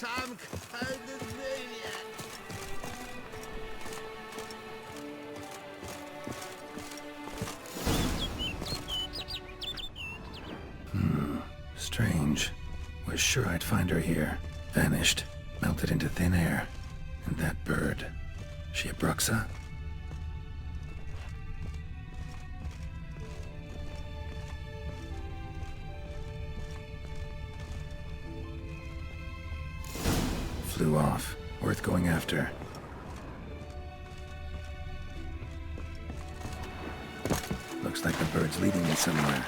some kind of maniac. Strange. Was sure I'd find her here. Vanished. Melted into thin air. And that bird. She a Bruxa? Flew off. Worth going after. Looks like the bird's leading me somewhere.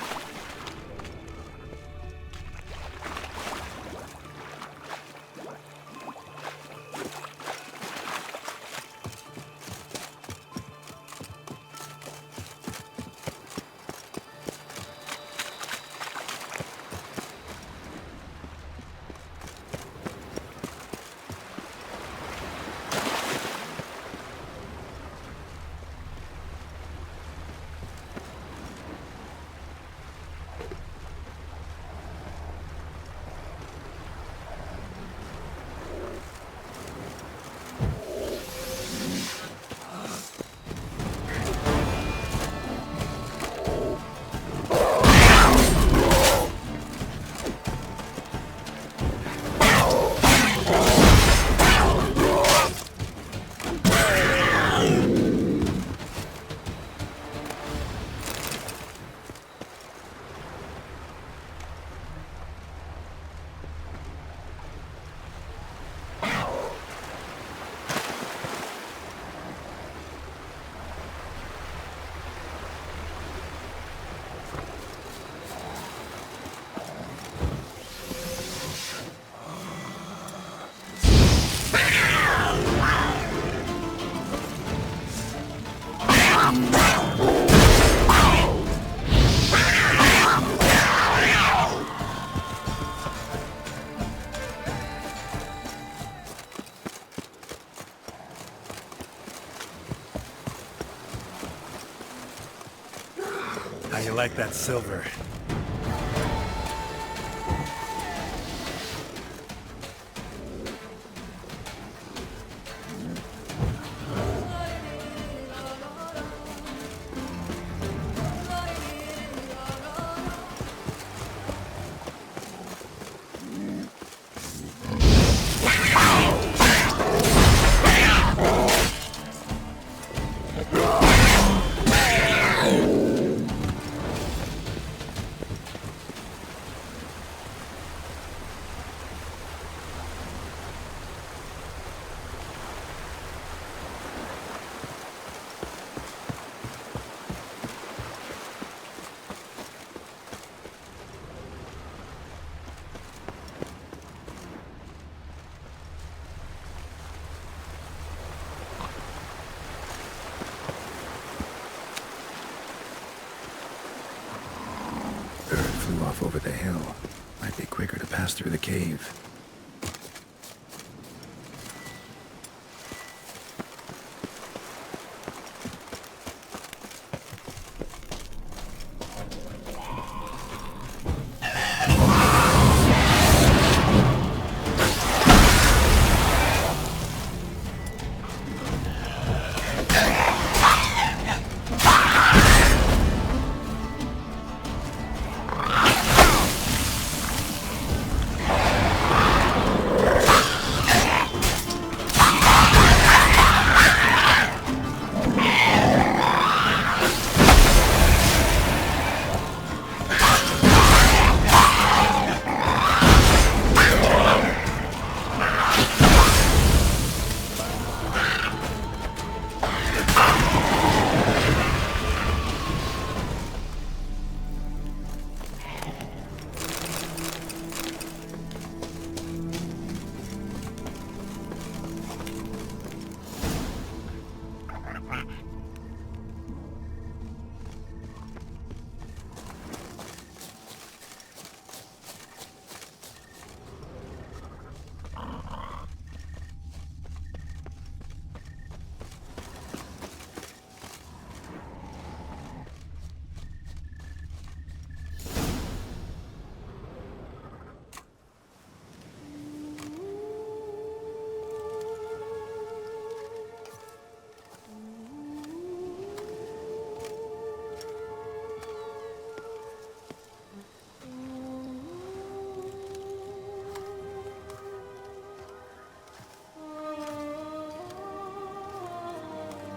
How you like that silver? Flew off over the hill. Might be quicker to pass through the cave.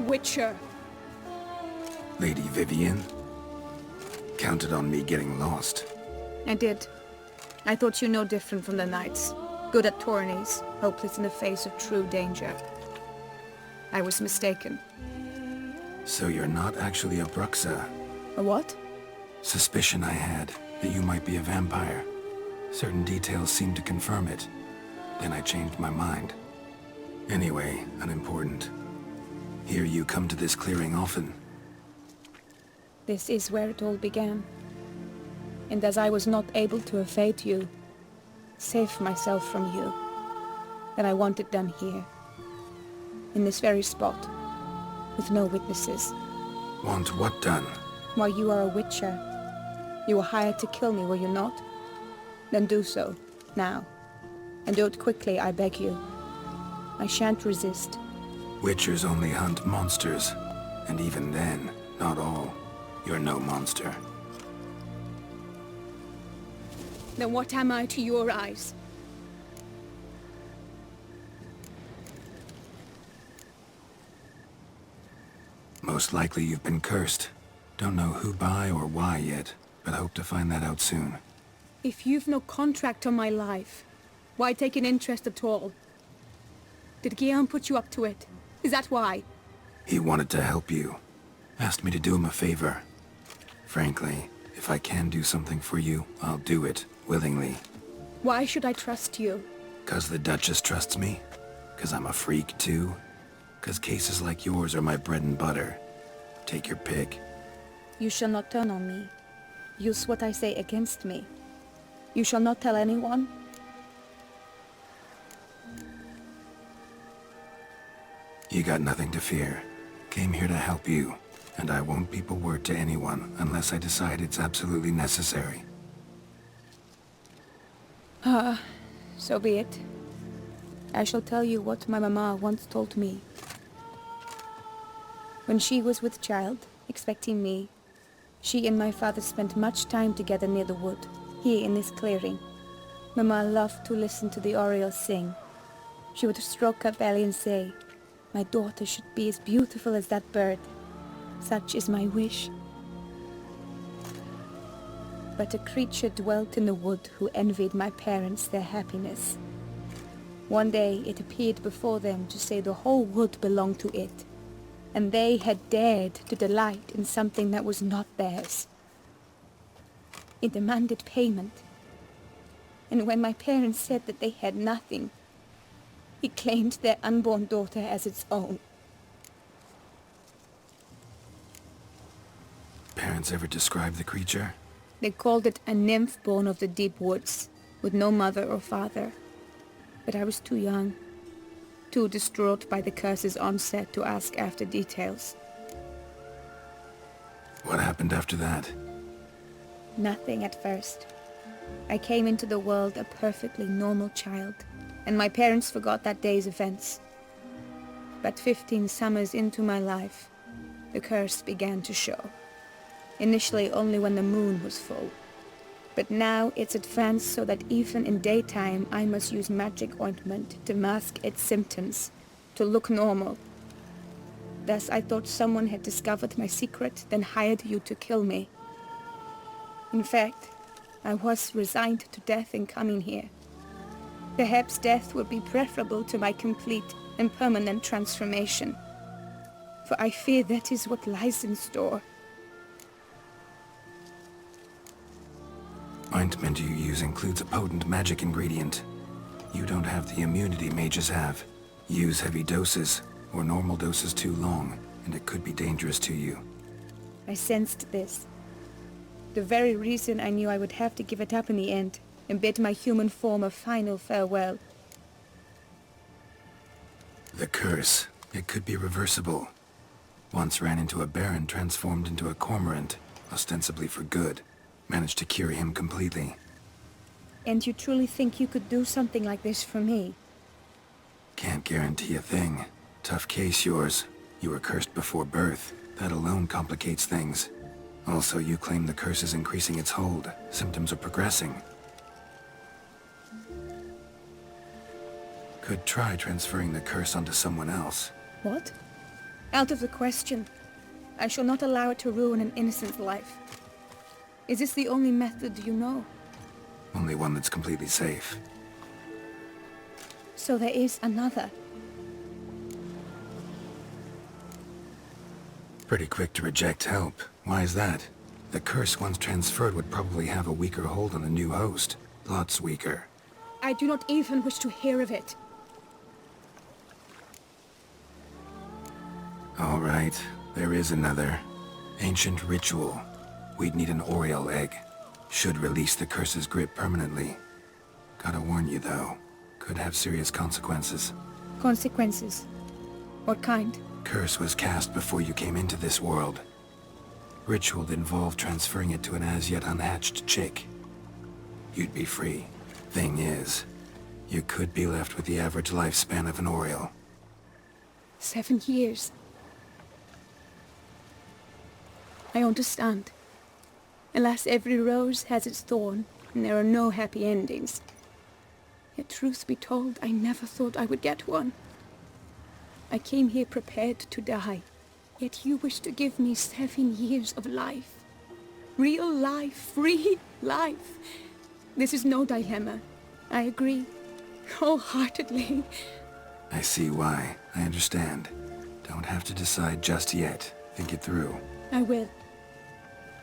Witcher. Lady Vivienne? Counted on me getting lost. I did. I thought you no different from the knights. Good at tourneys, hopeless in the face of true danger. I was mistaken. So you're not actually a Bruxa? A what? Suspicion I had, that you might be a vampire. Certain details seemed to confirm it. Then I changed my mind. Anyway, unimportant. Hear you come to this clearing often. This is where it all began. And as I was not able to evade you, save myself from you, then I want it done here. In this very spot. With no witnesses. Want what done? Why, you are a witcher. You were hired to kill me, were you not? Then do so, now. And do it quickly, I beg you. I shan't resist. Witchers only hunt monsters. And even then, not all. You're no monster. Then what am I to your eyes? Most likely you've been cursed. Don't know who by or why yet, but hope to find that out soon. If you've no contract on my life, why take an interest at all? Did Guillaume put you up to it? Is that why? He wanted to help you. Asked me to do him a favor. Frankly, if I can do something for you, I'll do it, willingly. Why should I trust you? 'Cause the Duchess trusts me? 'Cause I'm a freak, too? 'Cause cases like yours are my bread and butter. Take your pick. You shall not turn on me. Use what I say against me. You shall not tell anyone? You got nothing to fear. Came here to help you, and I won't peep a word to anyone unless I decide it's absolutely necessary. So be it. I shall tell you what my mama once told me. When she was with child, expecting me, she and my father spent much time together near the wood, here in this clearing. Mama loved to listen to the orioles sing. She would stroke her belly and say, "My daughter should be as beautiful as that bird. Such is my wish." But a creature dwelt in the wood who envied my parents their happiness. One day it appeared before them to say the whole wood belonged to it, and they had dared to delight in something that was not theirs. It demanded payment, and when my parents said that they had nothing, it claimed their unborn daughter as its own. Parents ever describe the creature? They called it a nymph born of the deep woods, with no mother or father. But I was too young, too distraught by the curse's onset to ask after details. What happened after that? Nothing at first. I came into the world a perfectly normal child, and my parents forgot that day's events. But 15 summers into my life, the curse began to show. Initially only when the moon was full. But now it's advanced so that even in daytime I must use magic ointment to mask its symptoms, to look normal. Thus I thought someone had discovered my secret, then hired you to kill me. In fact, I was resigned to death in coming here. Perhaps death would be preferable to my complete and permanent transformation. For I fear that is what lies in store. Ointment you use includes a potent magic ingredient. You don't have the immunity mages have. Use heavy doses, or normal doses too long, and it could be dangerous to you. I sensed this. The very reason I knew I would have to give it up in the end, and bid my human form a final farewell. The curse. It could be reversible. Once ran into a baron transformed into a cormorant, ostensibly for good. Managed to cure him completely. And you truly think you could do something like this for me? Can't guarantee a thing. Tough case, yours. You were cursed before birth. That alone complicates things. Also, you claim the curse is increasing its hold. Symptoms are progressing. Could try transferring the curse onto someone else. What? Out of the question. I shall not allow it to ruin an innocent life. Is this the only method you know? Only one that's completely safe. So there is another. Pretty quick to reject help. Why is that? The curse once transferred would probably have a weaker hold on the new host. Lots weaker. I do not even wish to hear of it. All right, there is another. Ancient ritual. We'd need an Oriole egg. Should release the curse's grip permanently. Gotta warn you though, could have serious consequences. Consequences? What kind? Curse was cast before you came into this world. Ritual involved transferring it to an as-yet unhatched chick. You'd be free. Thing is, you could be left with the average lifespan of an Oriole. 7 years. I understand. Alas, every rose has its thorn, and there are no happy endings. Yet truth be told, I never thought I would get one. I came here prepared to die, yet you wish to give me 7 years of life. Real life, free life. This is no dilemma. I agree, wholeheartedly. I see why. I understand. Don't have to decide just yet. Think it through. I will.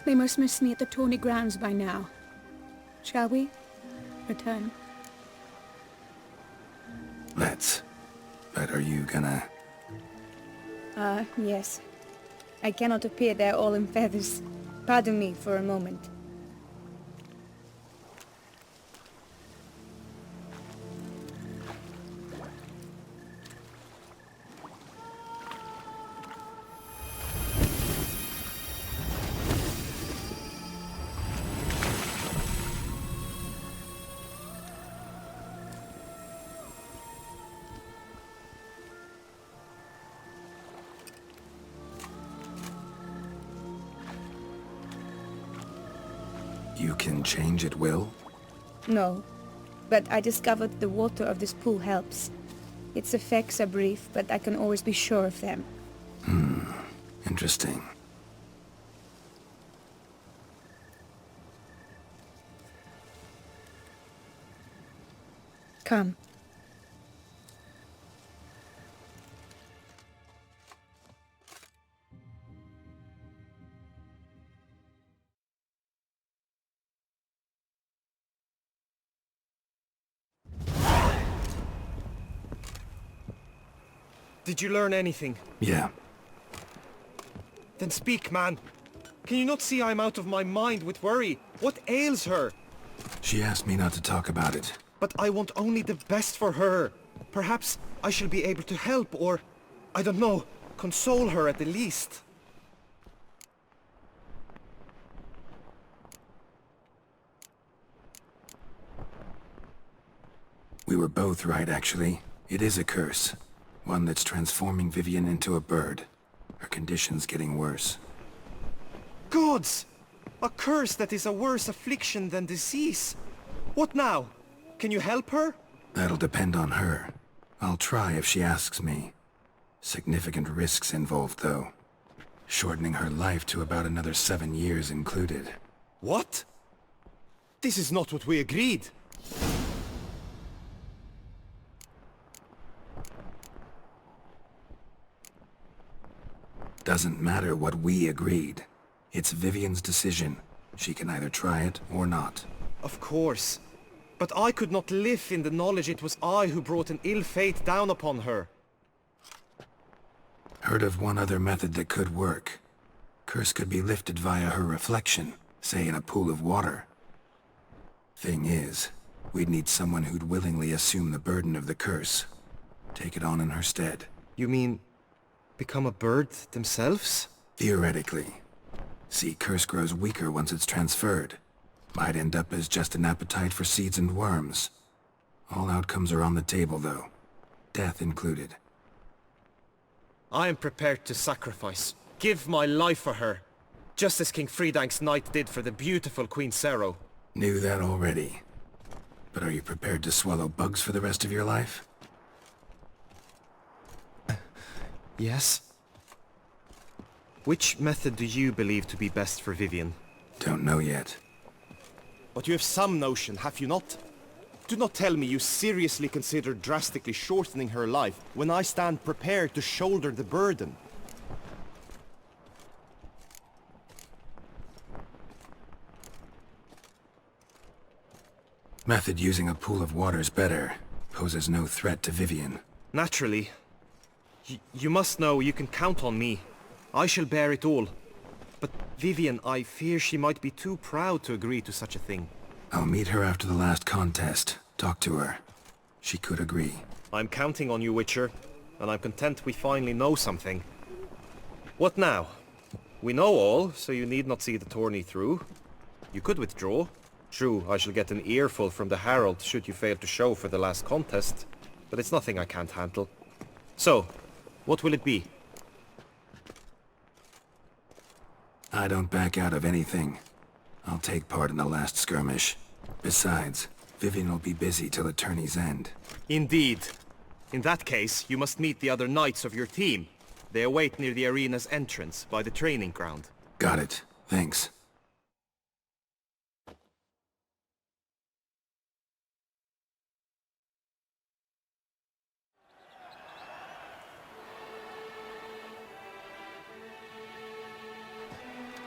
They must miss me at the Tawny Grounds by now. Shall we? Return. Let's. But are you gonna... Yes. I cannot appear there all in feathers. Pardon me for a moment. You can change at will? No, but I discovered the water of this pool helps. Its effects are brief, but I can always be sure of them. Interesting. Come. Did you learn anything? Yeah. Then speak, man. Can you not see I'm out of my mind with worry? What ails her? She asked me not to talk about it. But I want only the best for her. Perhaps I shall be able to help or, I don't know, console her at the least. We were both right, actually. It is a curse. One that's transforming Vivienne into a bird. Her condition's getting worse. Gods! A curse that is a worse affliction than disease. What now? Can you help her? That'll depend on her. I'll try if she asks me. Significant risks involved, though. Shortening her life to about another 7 years included. What? This is not what we agreed. Doesn't matter what we agreed. It's Vivienne's decision. She can either try it or not. Of course. But I could not live in the knowledge it was I who brought an ill fate down upon her. Heard of one other method that could work. Curse could be lifted via her reflection, say in a pool of water. Thing is, we'd need someone who'd willingly assume the burden of the curse. Take it on in her stead. You mean, become a bird themselves? Theoretically. See, curse grows weaker once it's transferred. Might end up as just an appetite for seeds and worms. All outcomes are on the table, though. Death included. I am prepared to sacrifice. Give my life for her. Just as King Fridank's knight did for the beautiful Queen Sero. Knew that already. But are you prepared to swallow bugs for the rest of your life? Yes. Which method do you believe to be best for Vivienne? Don't know yet. But you have some notion, have you not? Do not tell me you seriously consider drastically shortening her life when I stand prepared to shoulder the burden. Method using a pool of water's better. Poses no threat to Vivienne. Naturally. You must know you can count on me. I shall bear it all. But Vivienne, I fear she might be too proud to agree to such a thing. I'll meet her after the last contest. Talk to her. She could agree. I'm counting on you, Witcher, and I'm content we finally know something. What now? We know all, so you need not see the tourney through. You could withdraw. True, I shall get an earful from the Herald should you fail to show for the last contest, but it's nothing I can't handle. So, what will it be? I don't back out of anything. I'll take part in the last skirmish. Besides, Vivienne will be busy till the tourney's end. Indeed. In that case, you must meet the other knights of your team. They await near the arena's entrance, by the training ground. Got it. Thanks.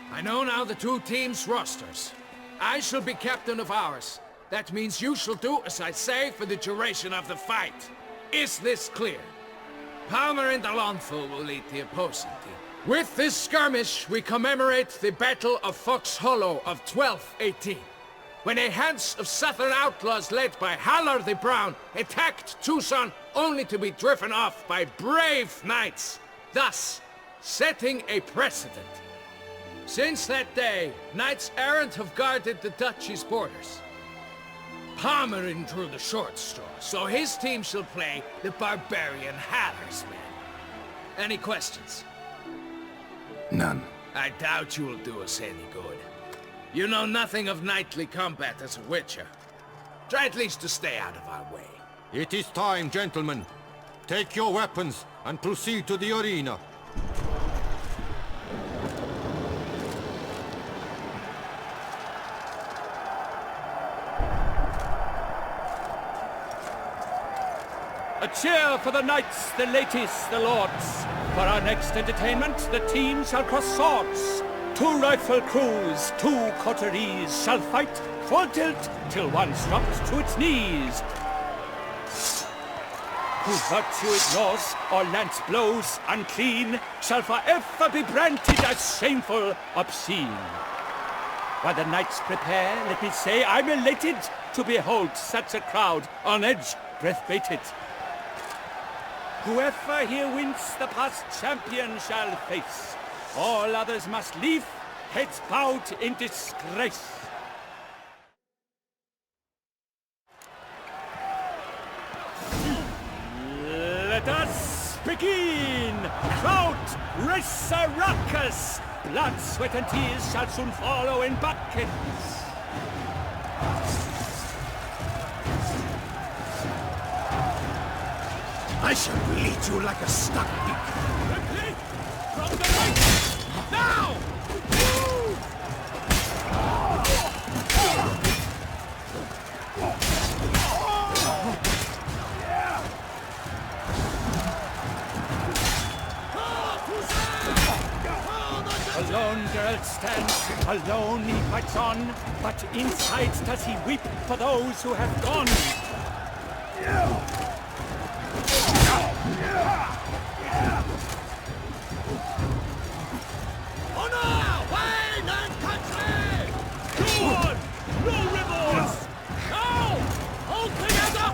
I know now the two teams' rosters. I shall be captain of ours. That means you shall do as I say for the duration of the fight. Is this clear? Palmer and Alonso will lead the opposing team. With this skirmish, we commemorate the Battle of Fox Hollow of 1218, when a hands of southern outlaws led by Halar the Brown attacked Tucson only to be driven off by brave knights, thus setting a precedent. Since that day, knights errant have guarded the duchy's borders. Palmerin drew the short straw, so his team shall play the barbarian Halar's men. Any questions? None. I doubt you will do us any good. You know nothing of knightly combat as a witcher. Try at least to stay out of our way. It is time, gentlemen. Take your weapons and proceed to the arena. A cheer for the knights, the ladies, the lords. For our next entertainment, the team shall cross swords. 2 rifle crews, 2 coteries shall fight full tilt till one drops to its knees. Who virtue ignores or lance blows unclean shall forever be branded as shameful, obscene. While the knights prepare, let me say I'm elated to behold such a crowd on edge, breath-baited. Whoever here wins the past champion shall face. All others must leave, heads bowed in disgrace. Let us begin! Crowd, race a ruckus! Blood, sweat and tears shall soon follow in buckets. I shall bleed you like a stuck pig. Quickly! From the right! Now! Alone Geralt stands, alone he fights on, but inside does he weep for those who have gone. Honor! Wine and country! Go on! No remorse! Now! All together!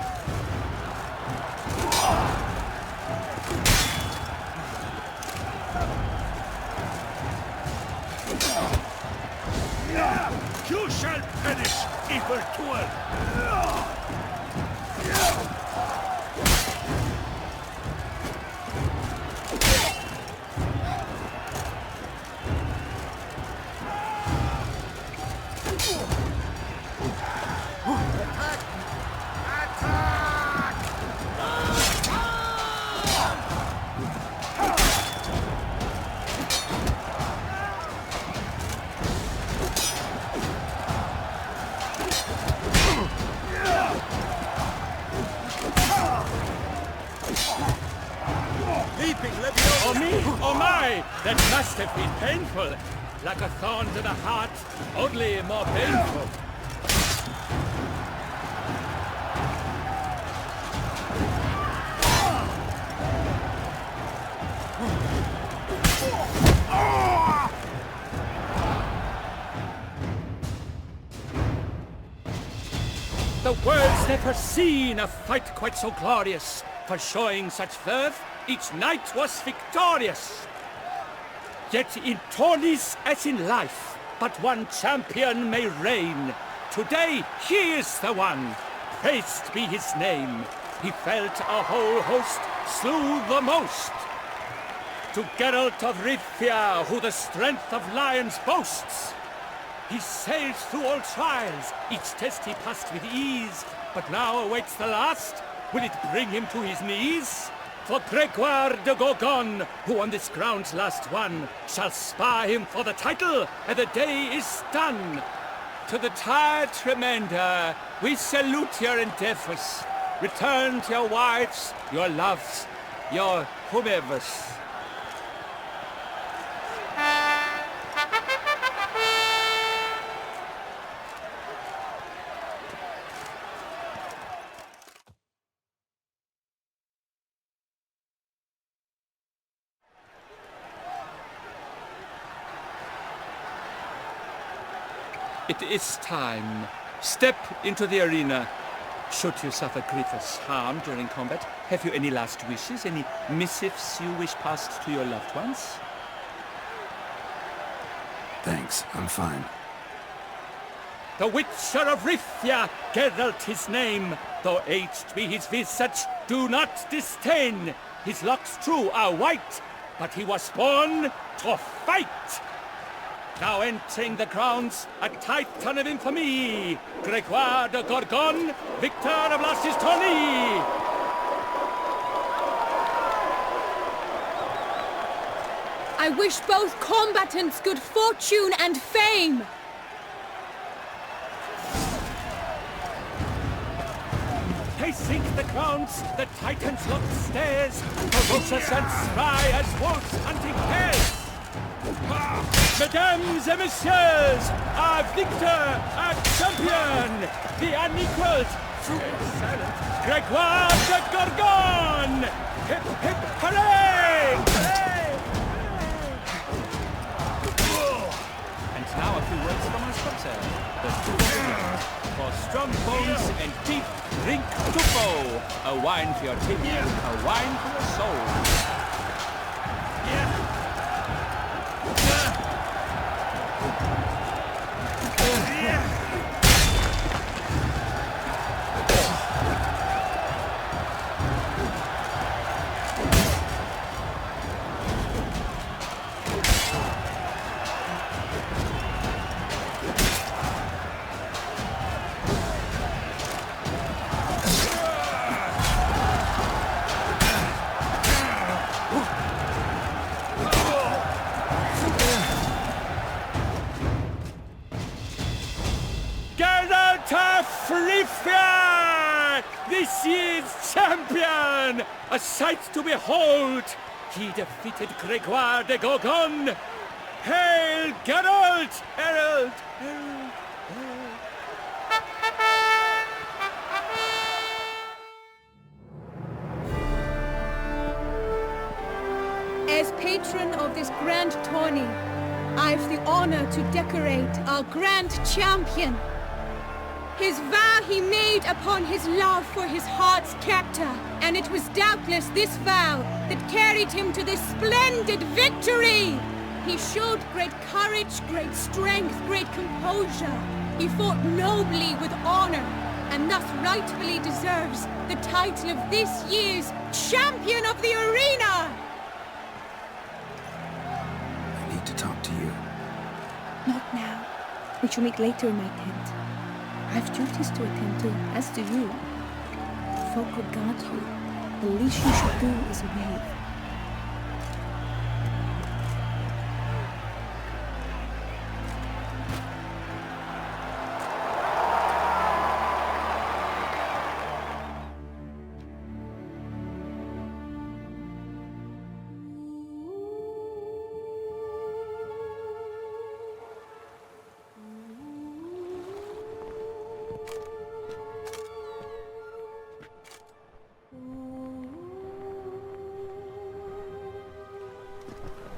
You shall perish, evildoer! Oh me, oh my, that must have been painful. Like a thorn to the heart, only more painful. The world's never seen a fight quite so glorious. For showing such verve, each knight was victorious. Yet in tourneys as in life, but one champion may reign. Today he is the one, praised be his name. He felt a whole host, slew the most. To Geralt of Rivia, who the strength of lions boasts. He sailed through all trials, each test he passed with ease, but now awaits the last. Will it bring him to his knees? For Gregoire de Gorgon, who on this ground's last won, shall spar him for the title, and the day is done. To the tired Tremender, we salute your endeavors. Return to your wives, your loves, your whomevers. It is time. Step into the arena. Should you suffer grievous harm during combat, have you any last wishes, any missives you wish passed to your loved ones? Thanks, I'm fine. The Witcher of Rivia, Geralt his name. Though aged be his visage, do not disdain. His locks true are white, but he was born to fight. Now entering the grounds, a titan of infamy, Gregoire de Gorgon, victor of last his tourney. I wish both combatants good fortune and fame. Pacing the grounds, the titans locked stairs, ferocious and spry as wolves hunting hares. Mesdames et messieurs, our victor, our champion, the unequaled, silent, Gregoire de Gorgon! Hip, hip, hooray! And now a few words from our sponsor, the For strong bones and deep, drink Tufo, a wine for your teeth, a wine for your soul. Geralt of Rivia! This year's champion! A sight to behold! He defeated Gregoire de Gorgon! Hail Geralt! Herald! Herald! As patron of this grand tourney, I've the honor to decorate our grand champion. His vow he made upon his love for his heart's captor, and it was doubtless this vow that carried him to this splendid victory. He showed great courage, great strength, great composure. He fought nobly with honor, and thus rightfully deserves the title of this year's Champion of the Arena! I need to talk to you. Not now. We shall meet later in my tent. I've duties to attend to, as do you. Folk will guard you. The least you should do is wave.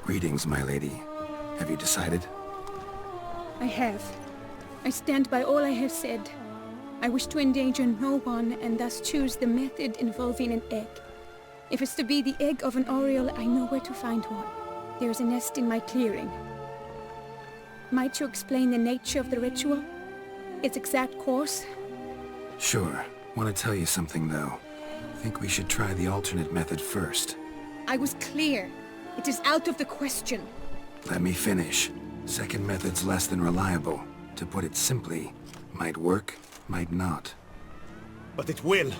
Greetings, my lady. Have you decided? I have. I stand by all I have said. I wish to endanger no one and thus choose the method involving an egg. If it's to be the egg of an oriole, I know where to find one. There is a nest in my clearing. Might you explain the nature of the ritual? Its exact course? Sure. Want to tell you something, though. Think we should try the alternate method first. I was clear. It is out of the question. Let me finish. Second method's less than reliable. To put it simply, might work, might not. But it will.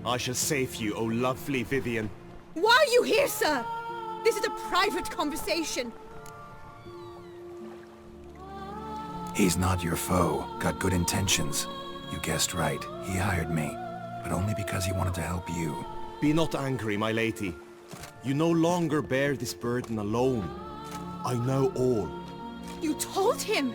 I shall save you, O lovely Vivienne. Why are you here, sir? This is a private conversation. He's not your foe. Got good intentions. You guessed right. He hired me. But only because he wanted to help you. Be not angry, my lady. You no longer bear this burden alone. I know all. You told him!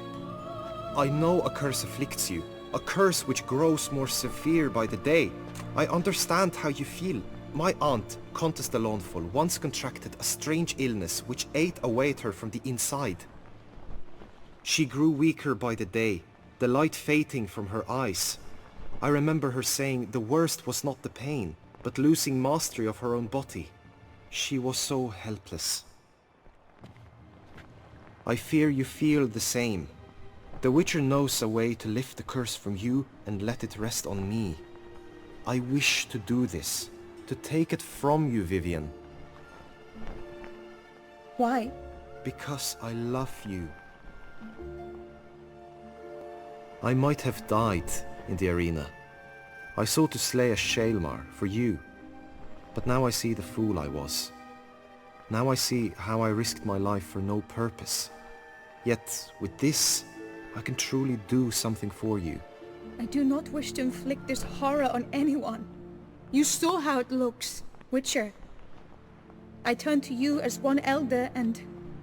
I know a curse afflicts you. A curse which grows more severe by the day. I understand how you feel. My aunt, Countess de Lawnful, once contracted a strange illness which ate away at her from the inside. She grew weaker by the day, the light fading from her eyes. I remember her saying the worst was not the pain, but losing mastery of her own body. She was so helpless. I fear you feel the same. The Witcher knows a way to lift the curse from you and let it rest on me. I wish to do this, to take it from you, Vivienne. Why? Because I love you. I might have died in the arena. I sought to slay a Shaelmar for you. But now I see the fool I was. Now I see how I risked my life for no purpose. Yet, with this, I can truly do something for you. I do not wish to inflict this horror on anyone. You saw how it looks, Witcher. I turn to you as one elder and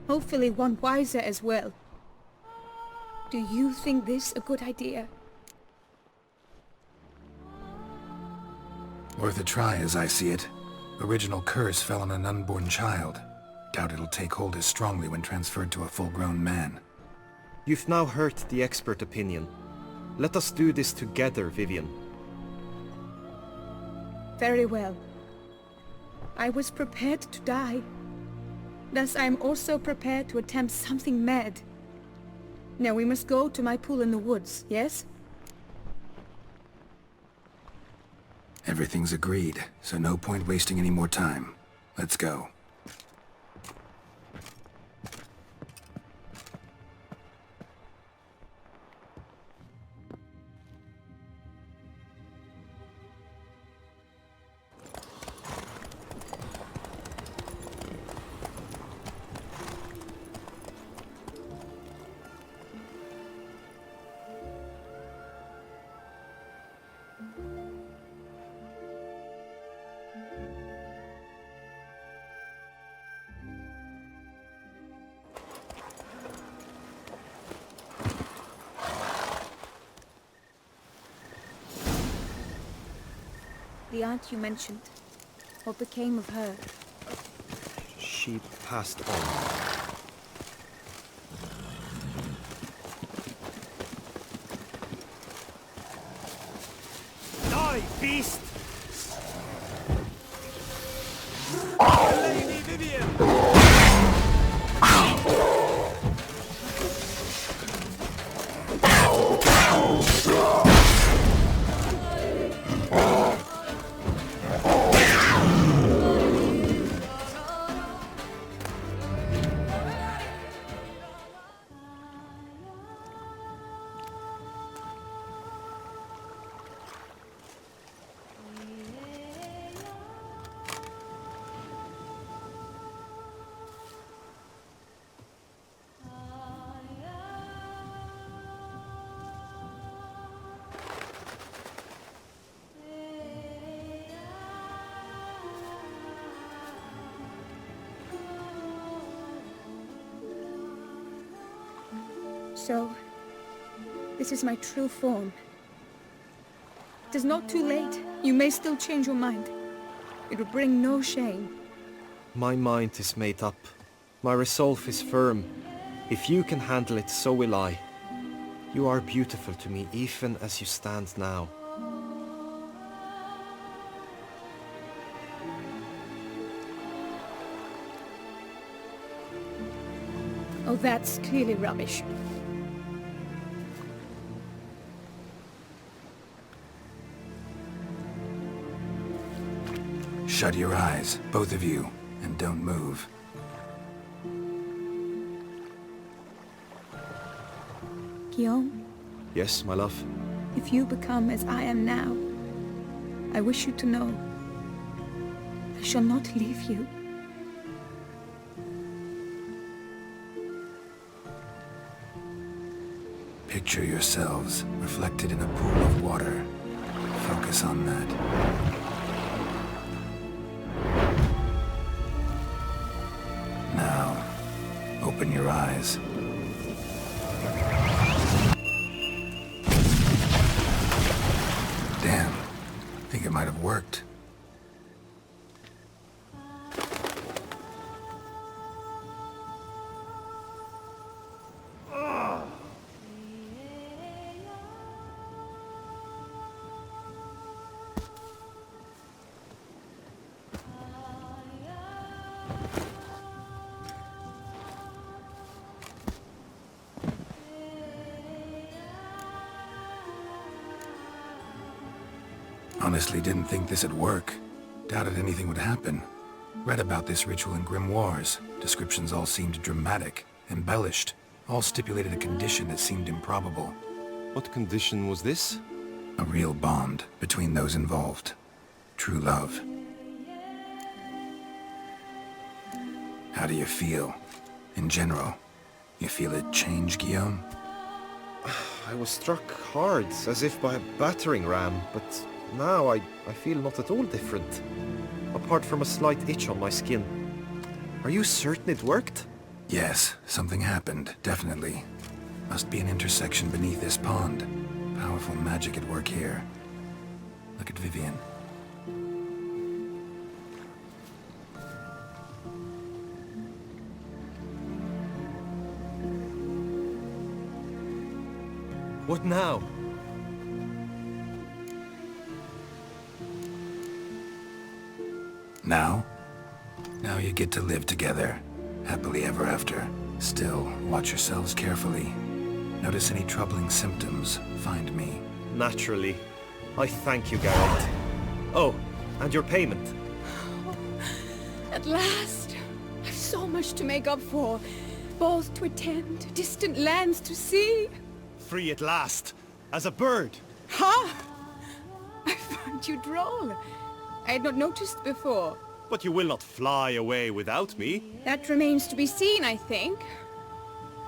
hopefully one wiser as well. Do you think this a good idea? Worth a try, as I see it. Original curse fell on an unborn child. Doubt it'll take hold as strongly when transferred to a full-grown man. You've now heard the expert opinion. Let us do this together, Vivienne. Very well. I was prepared to die. Thus I am also prepared to attempt something mad. Now we must go to my pool in the woods, yes? Everything's agreed, so no point wasting any more time. Let's go. The aunt you mentioned. What became of her? She passed on. Die, beast! Lady Vivienne! So, this is my true form. It is not too late. You may still change your mind. It would bring no shame. My mind is made up. My resolve is firm. If you can handle it, so will I. You are beautiful to me, even as you stand now. Oh, that's clearly rubbish. Shut your eyes, both of you, and don't move. Guillaume, Yes, my love? if you become as I am now, I wish you to know I shall not leave you. Picture yourselves reflected in a pool of water. Focus on that. Now, open your eyes. Damn, think it might have worked. Honestly didn't think this'd work. Doubted anything would happen. Read about this ritual in grimoires. Descriptions all seemed dramatic, embellished. All stipulated a condition that seemed improbable. What condition was this? A real bond between those involved. True love. How do you feel? In general, you feel it change, Guillaume? I was struck hard, as if by a battering ram, but now I feel not at all different. Apart from a slight itch on my skin. Are you certain it worked? Yes, something happened, definitely. Must be an intersection beneath this pond. Powerful magic at work here. Look at Vivienne. What now? Now? Now you get to live together. Happily ever after. Still, watch yourselves carefully. Notice any troubling symptoms, find me. Naturally. I thank you, Geralt. Oh, and your payment. At last! I've so much to make up for. Balls to attend, distant lands to see. Free at last, as a bird. Ha! I find you droll. I had not noticed before. But you will not fly away without me. That remains to be seen, I think.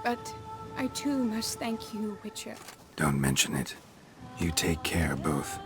But I too must thank you, Witcher. Don't mention it. You take care, both.